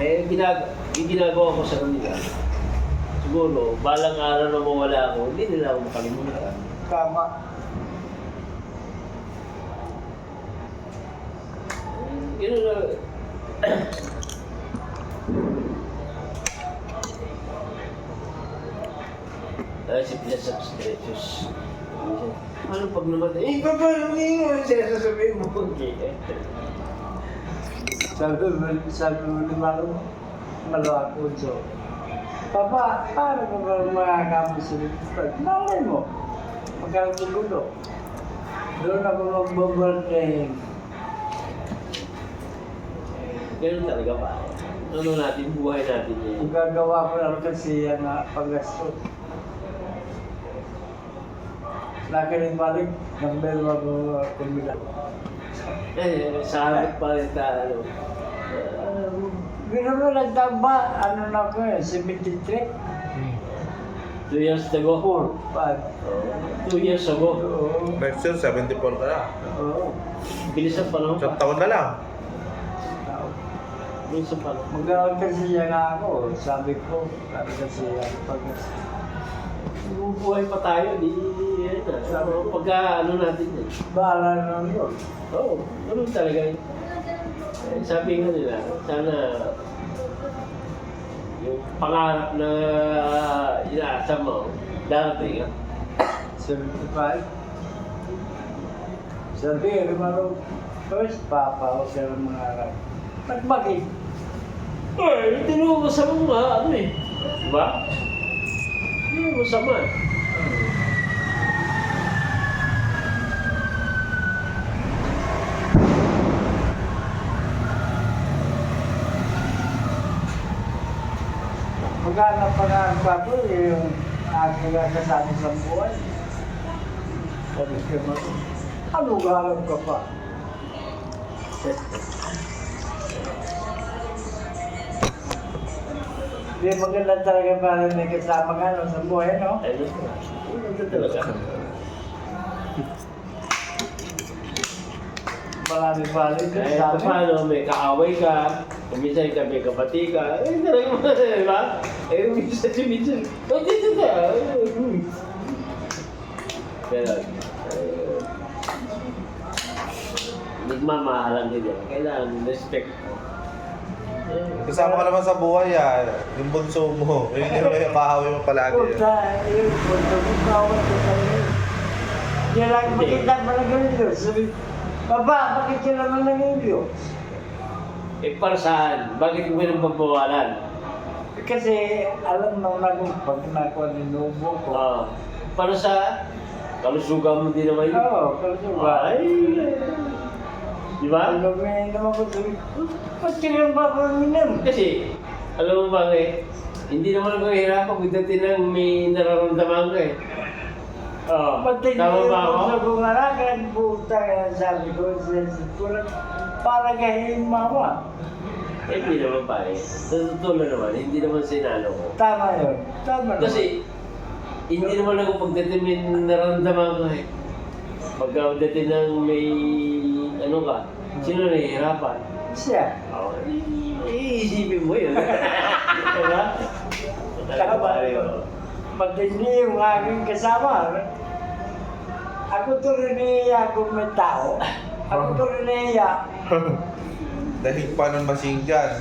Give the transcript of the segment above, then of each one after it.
yung ginagawa ko sa kanila, siguro, balang araw na mawala ako, hindi nila ako makalimutan. Tama. Yun na. Dahil si Pilas sa Strechos. Ano pag namatay? Eh, hindi mo siya sasabihin mo. Sabi mo ni Maro, malawak so. Papa, paano ko ba makakama sa Liputan? Malay mo, magkakagulo. Doon ako mag-birthday. Ganun talaga pa. Ano natin, buhay natin eh. Kung gagawa ko lang kasi yan na paggastos. Nakinig balik, ng dalawa ko kumila. Sabi pa rin tayo. Gano'n mo nagtamba, ano na ko eh, 73? 2 years ago. 4, 5. 2 years ago. Oo. Next year, 74 ka na. Oo. Bilis ang panahon Isang pa. taon na lang. Bilis ang panahon. Mag-awag kasi niya nga ako, sabi kasi yan, pag Bubuhay pa tayo, di yan na. Pagka ano natin eh. bahala na yun. Oo, ganun talaga yun. Sabi nga nila, sana yung pangarap na inaasa mo, darating. 75. Sabi, Romano, first papa, o siya ng mga arap. Bakit? Ay, hindi mo masama ano eh. Diba? Hindi mo masama. Maghanap pa nga ang papo, yung aking kasama sa buhay. Sabi ko mo, ano galang ka pa? Hindi maganda talaga para may kasama ka no, sa buhay, no? Ay, ito talaga. Maraming balik ka Kahit sa pa amin. paano, may kaaway ka, minsan ka may kabati ka, eh, talaga mo, di ba? Eh, minsan, oh, dito ka. Pero, nagmamahalan din yan. Kailangan respect. Kasama ka naman sa buhay yung bunso mo. Yun yung kahawi mo palagi. Puta, yun, punto mo kawat ko tayo. Yan lang makita mo na ganito. Sabi, Papa, bakit yun naman nangyayos? Eh, para saan? Bakit mo nagbabawalan? Kasi alam mo na kung pag nakuha ni Nubo ko. Para sa kalusugan mo din naman yun. Oo, kasi ba? Ay, di ba? Ano ba yun naman ko sabi, ba't ka lang ba paminam? Kasi, alam mo ba hindi naman ako hirapan pagdating ng may nararamdaman ko eh. Oo, Ba't hindi tama yung ba ako? puso kong arakan, puta ka sabi ko, sensitulan, para kahiling mama. Eh, hindi naman pa eh. Sa totoo lang naman, hindi naman sinalo ko. Tama yun, tama naman. Kasi, hindi naman ako pagdating may nararamdaman ko eh. Pagdating ng may ano ka, sino nahihirapan? Siya. Oo, iisipin mo yun. Diba? Talaga ba rin? Matindi yung aking kasama. Ako to rin naiya kung may tao. Ako to rin naiya. Dahil pa ng machine gun.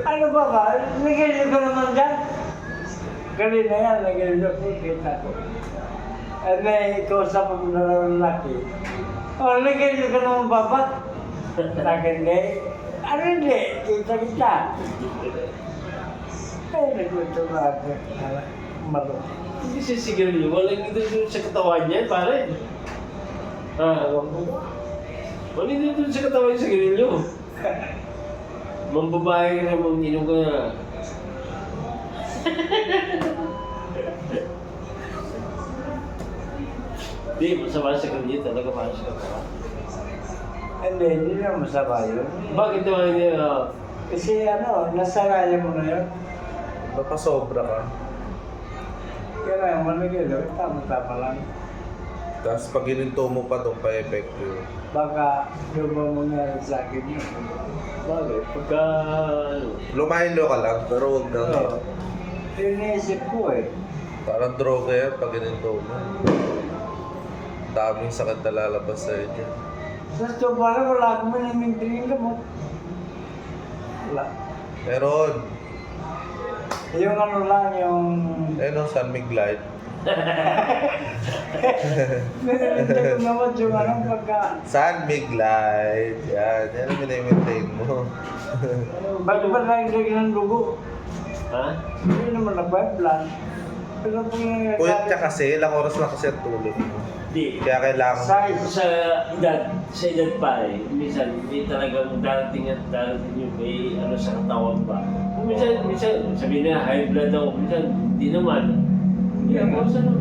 Ano ba ba? Nagigil ko naman dyan. Kanina yan, nagigil ko. Kita ko. At may kausap ako na lalaki. Oh, nagigil ko naman ba ba? Nakindi. Ano hindi? Kita. Ay, nagluto na ako. Malo. Hindi sisigil niyo. Walang ito sa katawan niya, pare. Walang ito sa katawan niya sa gilil niyo. Mambabae ka na, maminom ka na. Hindi, masama sa kanya talaga para sa katawan. Hindi naman masama yun. Bakit naman hindi? Kasi nasaraya mo na yun. Napasobra ka. Kaya malagay lang, tama-tama lang. Tapos pag ininto mo pa doon pa-epekto yun. baka yung mga mangyari sa akin yun. Bagay, pagka, ano, Lumaylo ka lang, pero huwag kang... Oo. Iniisip ko eh. Parang droga yan pag ginito mo. Daming sakit na lalabas sa'yo dyan. Sa sobra wala akong minimintring gamot. Wala. Meron. Yung ano lang, yung... Ayun ang San Miglite. Minimintring gamot yung ano pagka... San Miglite. Yan. Yan ang minimaintain mo. Ba't ba nagdag ng dugo? ha? Hindi naman nagpa-plan. Pero kung Puyat ka kasi, ilang oras lang kasi ang tulog mo. Di, Kaya kailangan... sa edad pa eh, minsan, may talagang darating at darating yung may ano sa katawan ba. Kung minsan, sabihin na high blood ako, minsan, hindi naman. Hindi ako sa ano.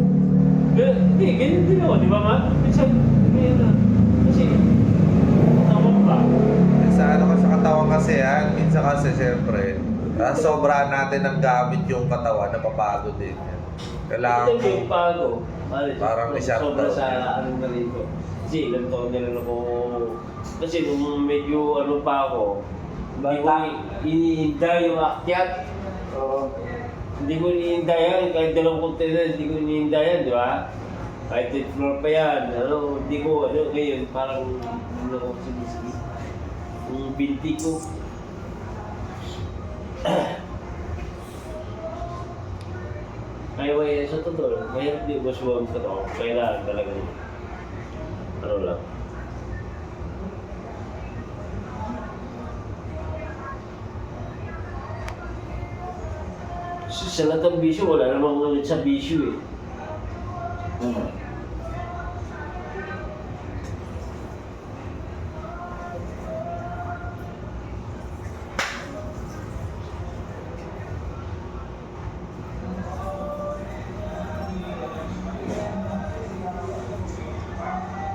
Hindi, ganyan din ako, di ba ma? Minsan, ganyan na. Kasi, katawan pa. Sa ano ka sa katawan kasi yan, minsan kasi siyempre, sobrahan natin ng gamit yung katawan, napapagod din yan. Kailangan Ito yung pago. Parang may shutdown. Sobra sa ano na rito. Kasi ilang taon na rin ako. Kasi nung medyo ano pa ako, hindi ko inihinda yung akyat. Oo. Hindi ko inihinda yan. Kahit dalawang container, hindi ko inihinda yan, di ba? Kahit 8th floor pa yan. Ano, hindi ko, ano, ngayon, parang, ano ako, sige. Yung binti ko. Kaya sa totoo, mahirap di ba suwag ka to? Kailangan talagang, ano lang. Sa lahat ng bisyo, wala namang ulit sa bisyo eh.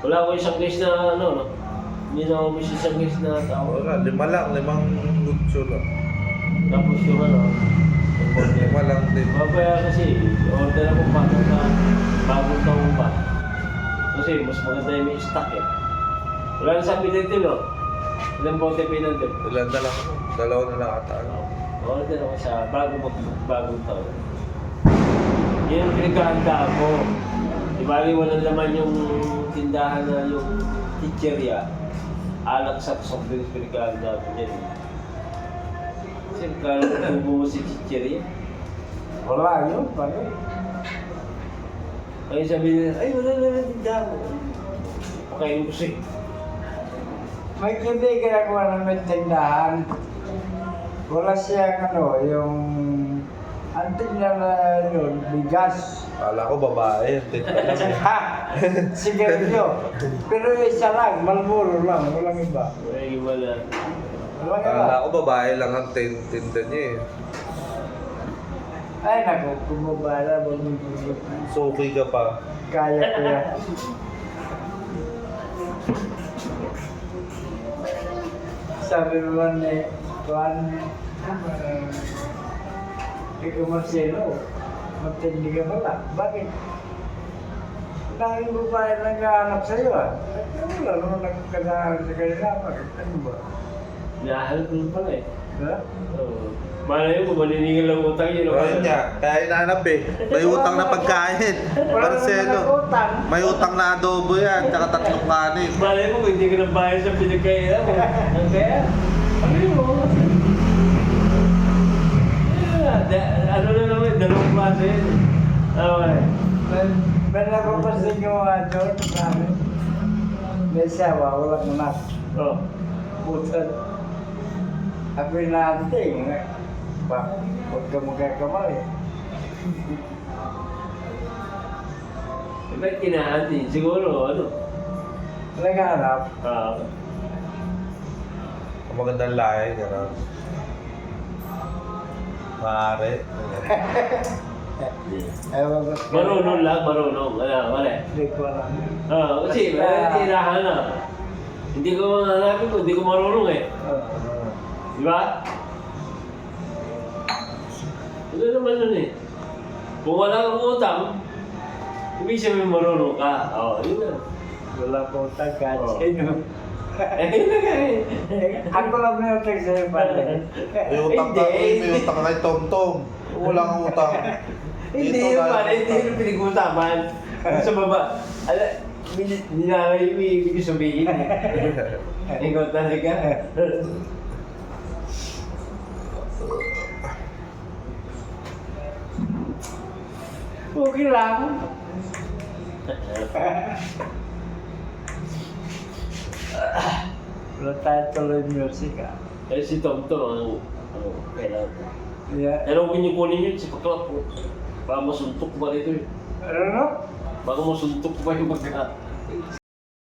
Wala ako isang case na ano, no? Hindi na ako miss isang case na tao. Wala, 5 lang, 5 gutso lang. Tapos yung ano, 5 lang din. Mabaya kasi, order ako bagong taon pa. Kasi mas maganda yung may stock eh. Wala na sa pinantin, no? Ilang bote pinantin? Ilan na lang, 2 na lang ata. Order ako sa bagong taon. Yun ang pinagkahanda ko. Di bali walang laman yung tindahan na yung chicheria. Alak sa soft drinks pinagkahanda ko dyan. Kasi kaya bubuo si chicheria. Wala yun, pare. Kaya sabi nila, ay wala na tindahan ko. Pakain ko siya. May kaibigan ako na may tindahan. Wala siyang ano, yung antik na yun, bigas. Kala ko babae, yung tit pa lang. Ha! Sigarilyo. Pero isa lang, Marlboro lang, walang iba. Ay, wala. Walang iba. Kala ko babae lang ang tinta niya eh. Ay naku, kumabala, magmumulot. Suki ka pa. Kaya ko yan. Sabi naman ni Juan, ikaw Marcelo, matindi ka pala. Bakit? Dahil mo pa nag-aanap sa'yo ah. Wala naman nagkasaan sa kanila. Bakit? Ano ba? Nahalap nun pala eh. Ha? Oo. Malay mo, maniningil ang utang yun. Ayun niya, kaya inaanap eh. May utang na pagkain. Wala Marcelo. naman nag-utang. May utang na adobo yan, tsaka 3 kanin. Malay mo kung hindi ka nabayad sa pinagkailan mo. Ang kaya? Ano yun mo? Ano na naman, dalawang klase yun. Okay. May napapasin yung John sa amin. May sawa, walang anak. Oh. Butan. Sabi natin, huwag ka magkakamali. Ba't kinahantin? Siguro, ano? Naghanap. Ang magandang lahi, gano'n. Maaari. Ewan ko. Marunong lang, marunong. Wala. Hindi ko alam. Kasi, hinahanap. Hindi ko hanapin ko, hindi ko marunong eh. Di ba? Ano naman nun eh. Kung wala kang utang, ibig sabihin marunong ka. Oo, yun na. Wala po tagad. Oo. Sino? Eh, Ako lang na utang sa'yo pala. May utang ka, may utang ka kay Tom-Tom. Wala kang utang. Hindi Dito yun na- pala, hindi yun pinag-uusapan. Sa baba, ninangay mo yung ibig sabihin. Ikaw talaga. Okay lang. Wala tayo tuloy music ah. Eh si Tom ang kailangan. Yeah. Pero huwag niyo kunin yun si Paklap. Baka masuntok ba rito eh. Ano no? Baka masuntok ba yung magka...